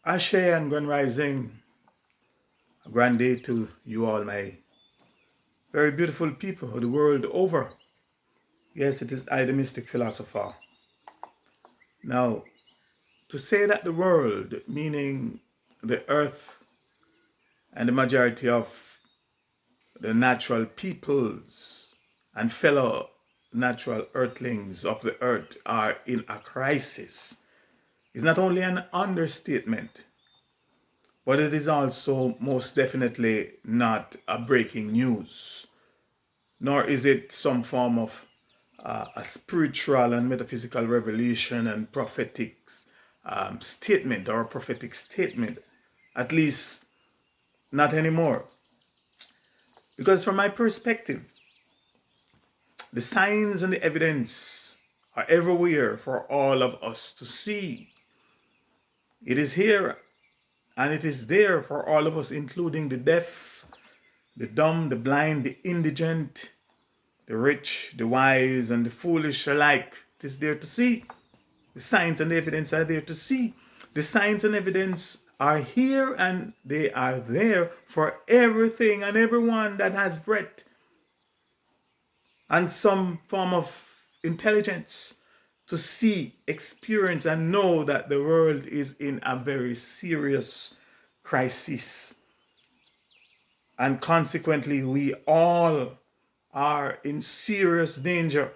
Ashe and Grand Rising, a grand day to you all, my very beautiful people of the world over. Yes, it is I, the Mystic Philosopher. Now, to say that the world, meaning the earth and the majority of the natural peoples and fellow natural earthlings of the earth are in a crisis, is not only an understatement, but it is also most definitely not a breaking news, nor is it some form of a spiritual and metaphysical revelation and prophetic statement or a prophetic statement, at least not anymore. Because from my perspective, the signs and the evidence are everywhere for all of us to see. It is here and it is there for all of us, including the deaf, the dumb, the blind, the indigent, the rich, the wise, and the foolish alike. It is there to see. The signs and the evidence are there to see. The signs and evidence are here and they are there for everything and everyone that has breath and some form of intelligence to see, experience, and know that the world is in a very serious crisis. And consequently, we all are in serious danger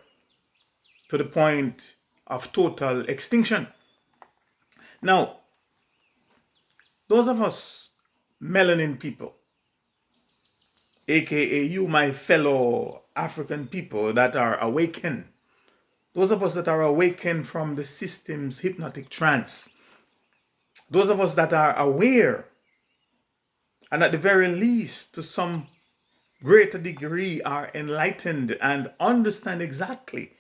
to the point of total extinction. Now, those of us melanin people, aka you, my fellow African people that are awakened, those of us that are awakened from the system's hypnotic trance, those of us that are aware and at the very least to some greater degree are enlightened and understand exactly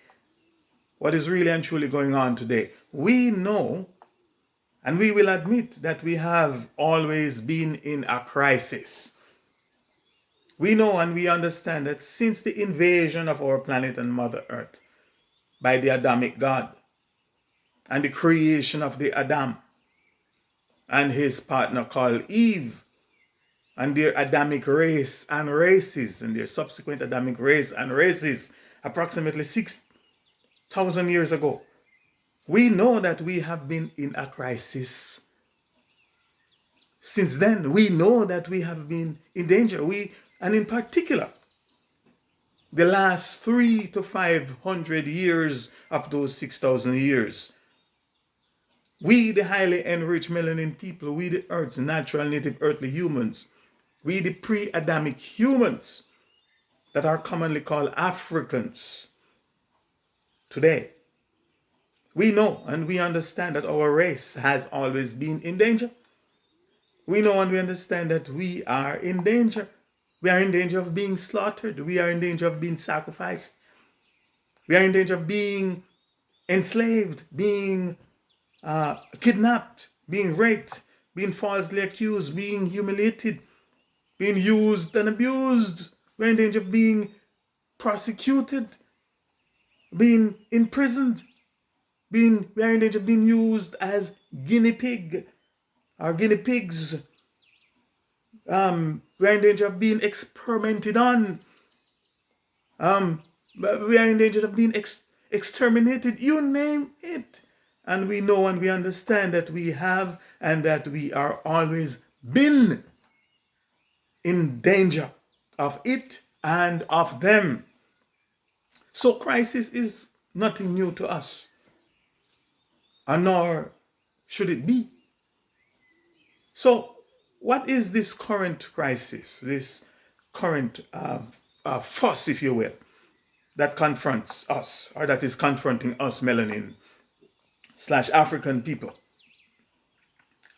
what is really and truly going on today. We know and we will admit that we have always been in a crisis. We know and we understand that since the invasion of our planet and Mother Earth by the Adamic God and the creation of the Adam and his partner called Eve and their Adamic race and races and their subsequent Adamic race and races approximately 6,000 years ago, we know that we have been in a crisis. Since then, we know that we have been in danger. And in particular, the last 300 to 500 years of those 6,000 years, we, the highly enriched melanin people, we, the Earth's natural native earthly humans, we, the pre-Adamic humans that are commonly called Africans today, we know and we understand that our race has always been in danger. We know and we understand that we are in danger. We are in danger of being slaughtered. We are in danger of being sacrificed. We are in danger of being enslaved, being kidnapped, being raped, being falsely accused, being humiliated, being used and abused. We're in danger of being prosecuted, being imprisoned, we are in danger of being used as guinea pig or guinea pigs. We are in danger of being experimented on. We are in danger of being exterminated. You name it. And we know and we understand that we have and that we are always been in danger of it and of them. So crisis is nothing new to us, and nor should it be. So what is this current crisis, this current fuss, if you will, that confronts us, or that is confronting us melanin / African people?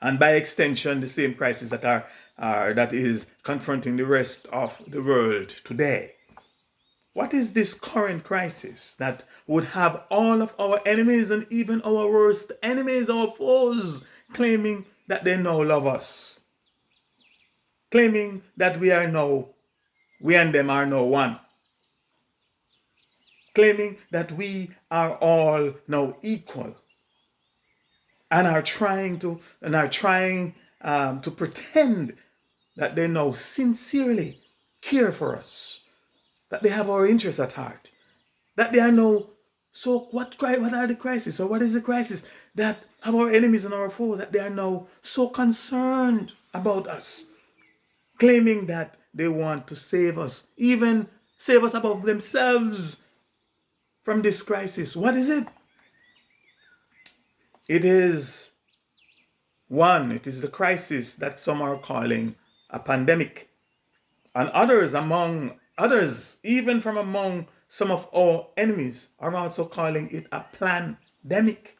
And by extension, the same crisis that is confronting the rest of the world today. What is this current crisis that would have all of our enemies and even our worst enemies, our foes, claiming that they now love us? Claiming that we and them are now one. Claiming that we are all now equal. and are trying to pretend that they now sincerely care for us, that they have our interests at heart, that they are now. So what are the crises, or what is the crisis that have our enemies and our foes, that they are now so concerned about us, claiming that they want to save us, even save us above themselves from this crisis? What is it? It is the crisis that some are calling a pandemic. And others, even from among some of our enemies, are also calling it a plandemic.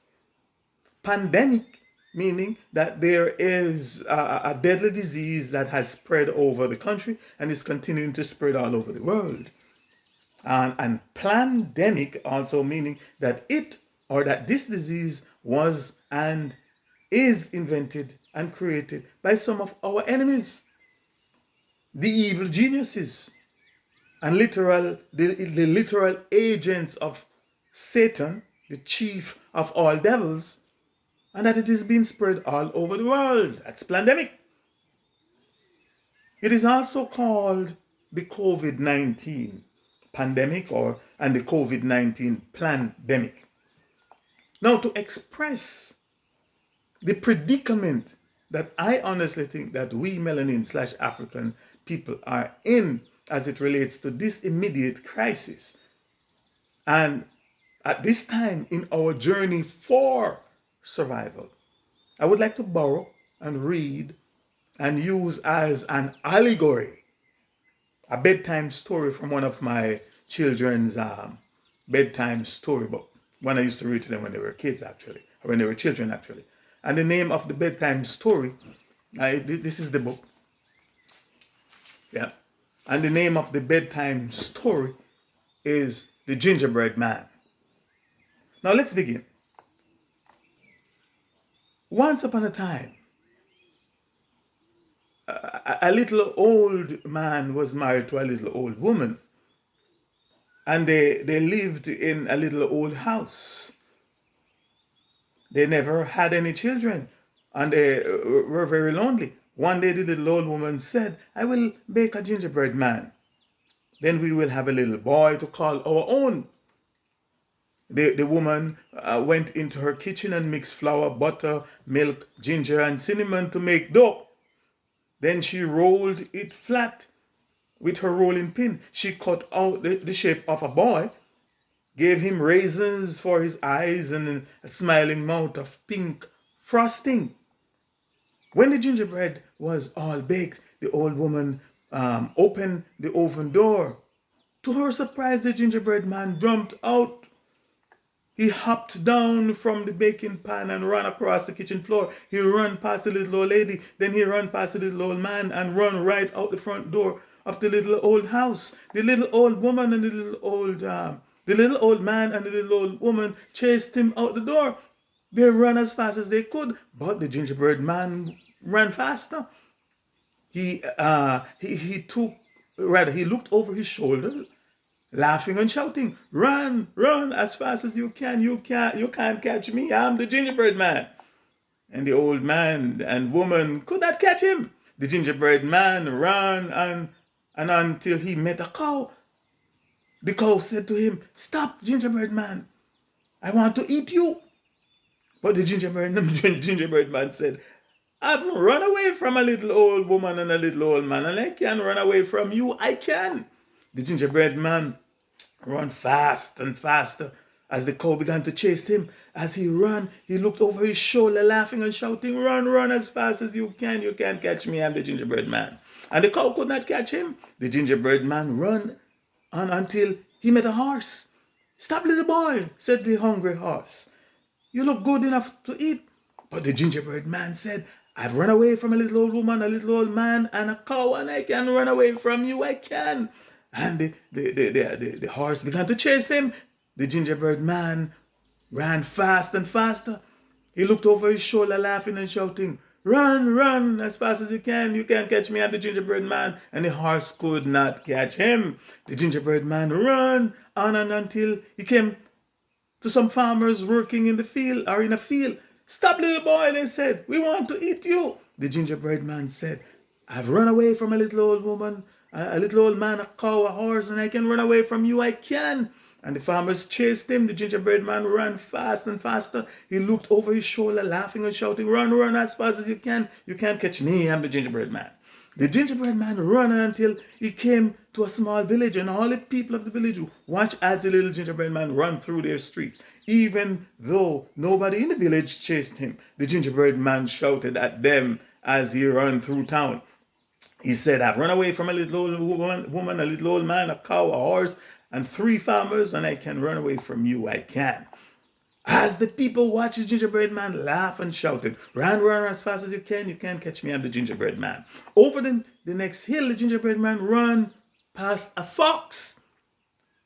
Pandemic meaning that there is a deadly disease that has spread over the country and is continuing to spread all over the world. And plandemic also meaning that this disease was and is invented and created by some of our enemies, the evil geniuses, and the literal agents of Satan, the chief of all devils, and that it is being spread all over the world. That's pandemic. It is also called the COVID-19 pandemic and the COVID-19 plandemic. Now, to express the predicament that I honestly think that we Melanin/African people are in as it relates to this immediate crisis, and at this time in our journey for survival, I would like to borrow and read and use as an allegory a bedtime story from one of my children's bedtime storybook. One I used to read to them when they were kids, actually, or when they were children, actually. And the name of the bedtime story, this is the book. Yeah. And the name of the bedtime story is The Gingerbread Man. Now let's begin. Once upon a time, a little old man was married to a little old woman. And they lived in a little old house. They never had any children, and they were very lonely. One day the little old woman said, "I will bake a gingerbread man. Then we will have a little boy to call our own." The woman went into her kitchen and mixed flour, butter, milk, ginger, and cinnamon to make dough. Then she rolled it flat with her rolling pin. She cut out the shape of a boy, gave him raisins for his eyes and a smiling mouth of pink frosting. When the gingerbread was all baked, the old woman opened the oven door. To her surprise, the gingerbread man jumped out. He hopped down from the baking pan and ran across the kitchen floor. He ran past the little old lady. Then he ran past the little old man and ran right out the front door of the little old house. The little old woman and the little old man and the little old woman chased him out the door. They ran as fast as they could, but the gingerbread man ran faster. He looked over his shoulder, laughing and shouting, "Run, run as fast as you can. You can't catch me. I'm the gingerbread man." And the old man and woman could not catch him. The gingerbread man ran and until he met a cow. The cow said to him, "Stop, gingerbread man. I want to eat you." But the gingerbread man said, "I've run away from a little old woman and a little old man, and I can't run away from you. I can." The gingerbread man ran fast and faster as the cow began to chase him. As he ran, he looked over his shoulder, laughing and shouting, "Run, run as fast as you can. You can't catch me. I'm the gingerbread man." And the cow could not catch him. The gingerbread man ran on until he met a horse. "Stop, little boy," said the hungry horse. "You look good enough to eat." But the gingerbread man said, "I've run away from a little old woman, a little old man, and a cow, and I can run away from you. I can." And the horse began to chase him. The gingerbread man ran fast and faster. He looked over his shoulder, laughing and shouting, "Run, run as fast as you can. You can't catch me. I'm the gingerbread man." And the horse could not catch him. The gingerbread man ran on and until he came to some farmers working in the field or in a field. Stop, little boy, they said. We want to eat you. The gingerbread man said, I've run away from a little old woman, a little old man, a cow, a horse, and I can run away from you. I can. And the farmers chased him. The gingerbread man ran fast and faster. He looked over his shoulder, laughing and shouting, run, run as fast as you can. You can't catch me. I'm the gingerbread man. The gingerbread man ran until he came to a small village, and all the people of the village watched as the little gingerbread man ran through their streets. Even though nobody in the village chased him, the gingerbread man shouted at them as he ran through town. He said, I've run away from a little old woman, a little old man, a cow, a horse, and 3 farmers, and I can run away from you. I can. As the people watched the gingerbread man laugh and shouted, run, run as fast as you can't catch me, I'm the gingerbread man. Over the next hill, the gingerbread man ran past a fox.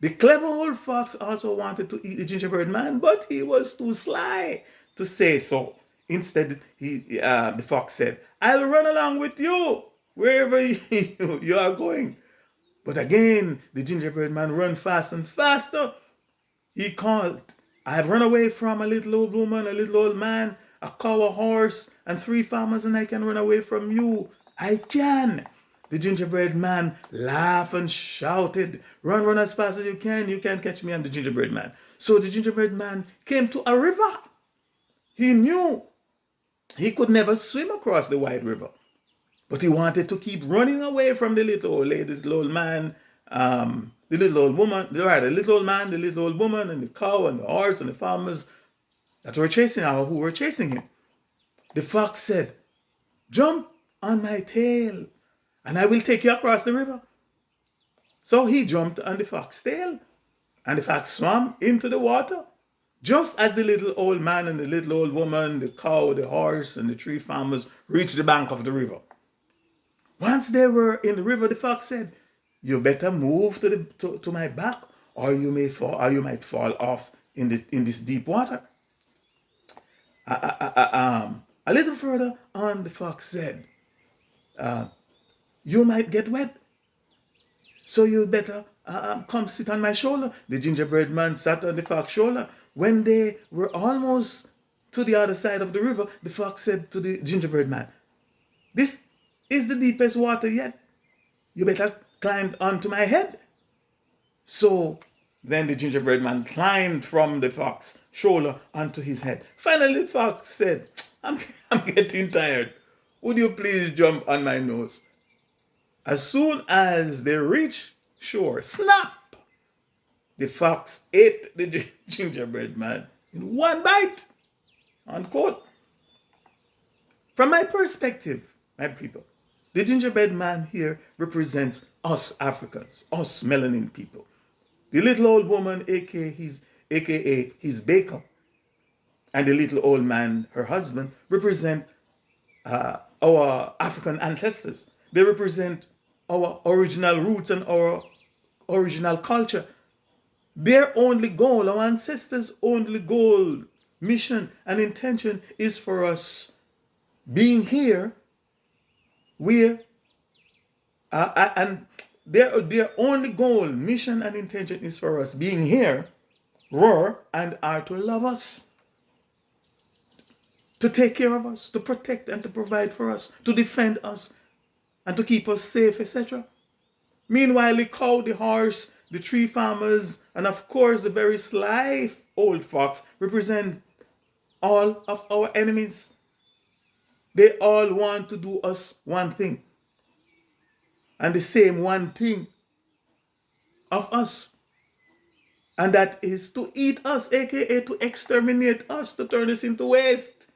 The clever old fox also wanted to eat the gingerbread man, but he was too sly to say so. Instead, the fox said, I'll run along with you wherever you are going. But again, the gingerbread man ran fast and faster. He called, I've run away from a little old woman, a little old man, a cow, a horse, and 3 farmers, and I can run away from you. I can. The gingerbread man laughed and shouted, run, run as fast as you can't catch me, I'm the gingerbread man. So the gingerbread man came to a river. He knew he could never swim across the wide river, but he wanted to keep running away from the little old lady, the little old man, the little old woman, the little old man, the little old woman, and the cow, and the horse, and the farmers that were chasing him, or who were chasing him. The fox said, jump on my tail, and I will take you across the river. So he jumped on the fox's tail, and the fox swam into the water, just as the little old man and the little old woman, the cow, the horse, and the 3 farmers reached the bank of the river. Once they were in the river, the fox said, you better move to my back, or you might fall off in this deep water. A little further on, the fox said, you might get wet, so you better come sit on my shoulder. The gingerbread man sat on the fox's shoulder. When they were almost to the other side of the river, the fox said to the gingerbread man, this is the deepest water yet. You better climb onto my head. So then the gingerbread man climbed from the fox's shoulder onto his head. Finally, the fox said, I'm getting tired. Would you please jump on my nose? As soon as they reached shore, snap! The fox ate the gingerbread man in one bite. Unquote. From my perspective, my people, the gingerbread man here represents us Africans, us melanin people. The little old woman, aka his baker, and the little old man, her husband, represent our African ancestors. They represent our original roots and our original culture. Their only goal, our ancestors' only goal, mission, and intention is for us being here, and their only goal, mission, and intention is for us being here, were, and are to love us, to take care of us, to protect and to provide for us, to defend us, and to keep us safe, etc. Meanwhile, the cow, the horse, the 3 farmers, and of course the very sly old fox represent all of our enemies. They all want to do us one thing, and the same one thing of us, and that is to eat us, aka to exterminate us, to turn us into waste.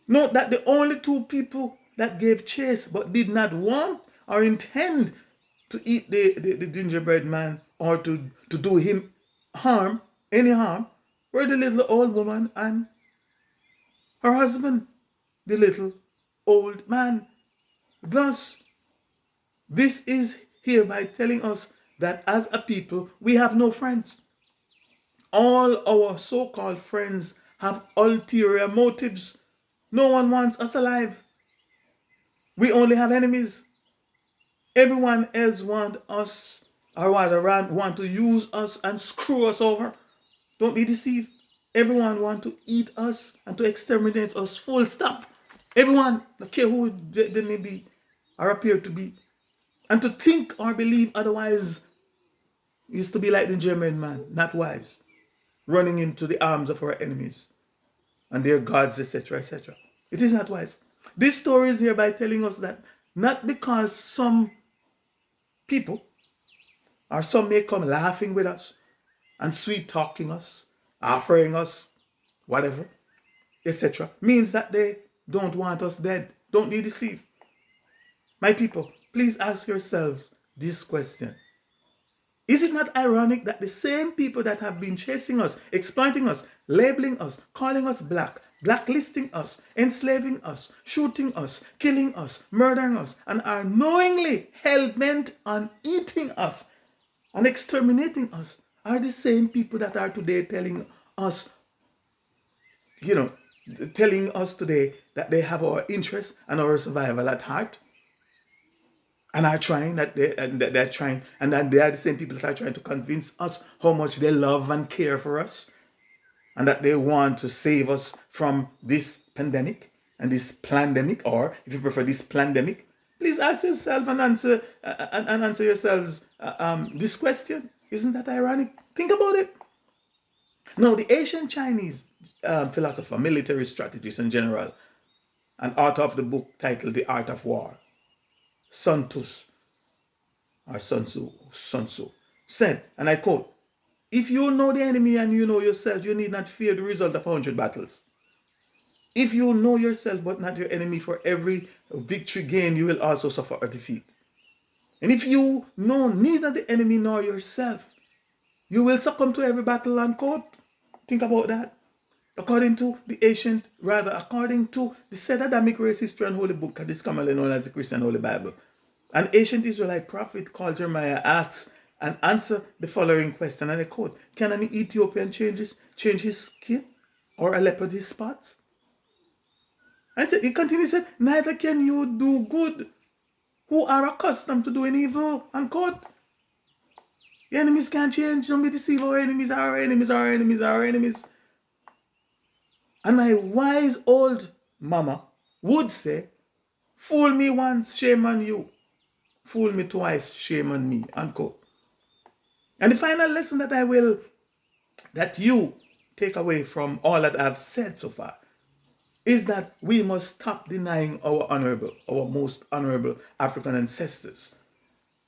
Note that the only 2 people that gave chase but did not want or intend to eat the gingerbread man or to do him any harm, were the little old woman and her husband, the little old man. Thus, this is hereby telling us that as a people, we have no friends. All our so-called friends have ulterior motives. No one wants us alive. We only have enemies. Everyone else wants us, or rather want to use us and screw us over. Don't be deceived. Everyone want to eat us and to exterminate us, full stop. Everyone, no care who they may be or appear to be. And to think or believe otherwise is to be like the Gingerbread Man, not wise, running into the arms of our enemies and their gods, etc., etc. It is not wise. This story is hereby telling us that not because some people or some may come laughing with us and sweet talking us, offering us whatever, etc., means that they don't want us dead. Don't be deceived. My people, please ask yourselves this question. Is it not ironic that the same people that have been chasing us, exploiting us, labeling us, calling us black, blacklisting us, enslaving us, shooting us, killing us, murdering us, and are knowingly hell-bent on eating us and exterminating us, are the same people that are today telling us, telling us today that they have our interests and our survival at heart? And are trying they're trying, and that they are the same people that are trying to convince us how much they love and care for us, and that they want to save us from this pandemic and this plandemic, or if you prefer, this plandemic. Please ask yourself and answer yourselves this question. Isn't that ironic? Think about it. Now, the ancient Chinese philosopher, military strategist in general, and author of the book titled The Art of War, Sun Tzu, said, and I quote, "If you know the enemy and you know yourself, you need not fear the result of 100 battles. If you know yourself but not your enemy, for every victory gained, you will also suffer a defeat. And if you know neither the enemy nor yourself, you will succumb to every battle," unquote. Think about that. According to the said Adamic race history and holy book, this commonly known as the Christian Holy Bible, an ancient Israelite prophet called Jeremiah asks and answer the following question, and I quote, "Can an Ethiopian change his skin, or a leopard his spots?" And he continues, said, "Neither can you do good who are accustomed to doing evil," unquote. The enemies can't change. Don't be deceived. Our enemies are our enemies, our enemies are our enemies. And my wise old mama would say, "Fool me once, shame on you. Fool me twice, shame on me," unquote. And the final lesson that you take away from all that I've said so far, is that we must stop denying our most honorable African ancestors.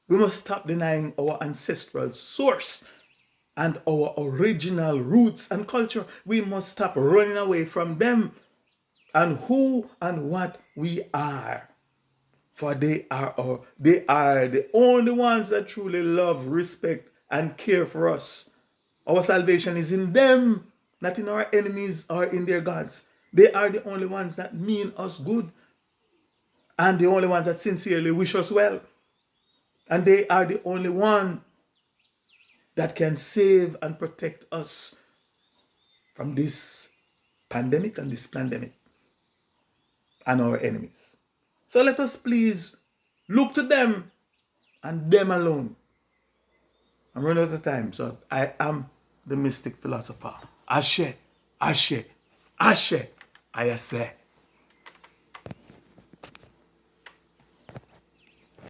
We must stop denying our ancestral source and our original roots and culture. We must stop running away from them and who and what we are. For they are the only ones that truly love, respect, and care for us. Our salvation is in them, not in our enemies or in their gods. They are the only ones that mean us good, and the only ones that sincerely wish us well. And they are the only one that can save and protect us from this pandemic and this plandemic and our enemies. So let us please look to them and them alone. I'm running out of time, so I am the Mystic Philosopher. Ashe, Ashe, Ashe, I say.